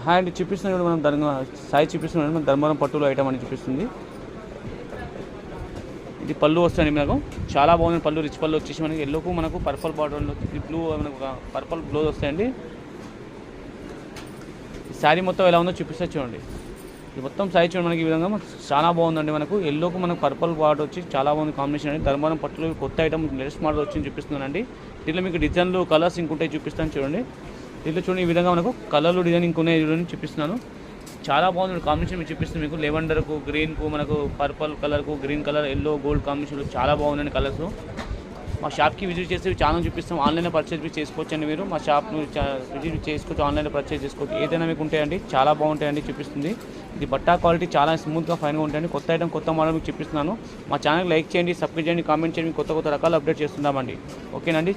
Hand చూపిస్తుంది మనం సాయి చూపిస్తున్నాడు మనం ధర్మవరం పట్టులో ఐటమ్ అని చూపిస్తుంది. ఇది పళ్ళు వస్తాయండి మనకు, చాలా బాగుంది పళ్ళు. రిచ్ పళ్ళు వచ్చేసి మనకి ఎల్లోకు మనకు పర్పుల్ బార్డర్, బ్లూ మనకు పర్పుల్ బ్లౌజ్ వస్తాయండి. ఈ శారీ మొత్తం ఎలా ఉందో చూపిస్తే చూడండి. ఇది మొత్తం శారీ చూడండి మనకి ఈ విధంగా చాలా బాగుందండి. మనకు ఎల్లోకు మనకు పర్పుల్ బార్డర్ వచ్చి చాలా బాగుంది కాంబినేషన్ అండి. ధర్మవరం పట్టులో కొత్త ఐటమ్ లేటెస్ట్ మోడల్ వచ్చి చూపిస్తున్నానండి. దీంట్లో మీకు డిజైన్లు కలర్స్ ఇంకుంటాయి చూపిస్తాను చూడండి. దీంట్లో చూడండి ఈ విధంగా మనకు కలర్లు డిజైన్ ఇంకున్నాయి చూడండి చూపిస్తున్నాను. చాలా బాగుంది కాంబినేషన్ మీకు చూపిస్తుంది. మీకు లెవెండర్కు గ్రీన్కు మనకు పర్పుల్ కలర్కు గ్రీన్ కలర్ ఎల్లో గోల్డ్ కాంబినేషన్లో చాలా బాగుందండి కలర్స్. మా షాప్కి విజిట్ చేస్తే చాలా చూపిస్తాం. ఆన్లైన్లో పర్చేజ్ చేసుకోవచ్చండి. మీరు మా షాప్ను విజిట్ చేసుకోవచ్చు, ఆన్లైన్లో పర్చేజ్ చేసుకోవచ్చు. ఏదైనా మీకు ఉంటాయండి, చాలా బాగుంటాయండి చూపిస్తుంది. ఇది బట్టా క్వాలిటీ చాలా స్మూత్గా ఫైన్గా ఉంటాయండి. కొత్త ఐటమ్ కొత్త మోడల్ మీకు చూపిస్తున్నాను. మా ఛానల్ లైక్ చేయండి, సబ్స్క్రైబ్ చేయండి, కామెంట్ చేయండి. కొత్త రకాలు అప్డేట్ చేస్తున్నామండి. ఓకేనండి.